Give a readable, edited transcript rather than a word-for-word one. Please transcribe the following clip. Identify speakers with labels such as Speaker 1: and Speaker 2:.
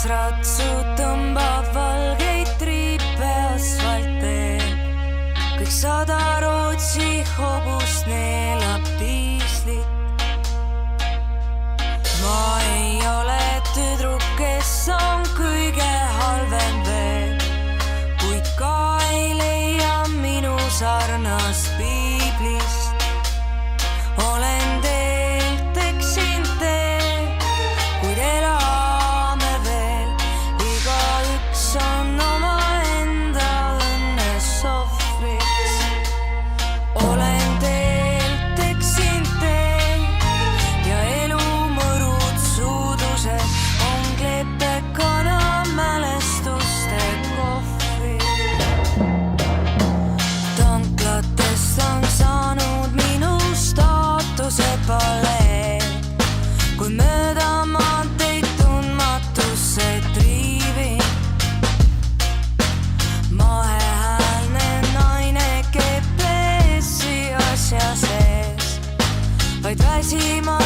Speaker 1: ratsu tõmbab valgeid triipe asfaltteel. Kõik 100 Rootsi hobust neelab diislit. Ma ei ole tüdruk, kes on kõige halvem veel, kuid ka ei leia minu sarnast piiblist. Olen teelt eksinud teel, kuid elame veel. Igaüks on omaenda õnnes ohvriks. Olen teelt eksinud teel ja elu mõrud suudused on klepekana mälestuste kohvrid. Tanklatest on saanud minu staatuse paleed, kui mööda maanteid tundmatusse triivin. Mahehäälne naine GPS-i asja sees, vaid väsima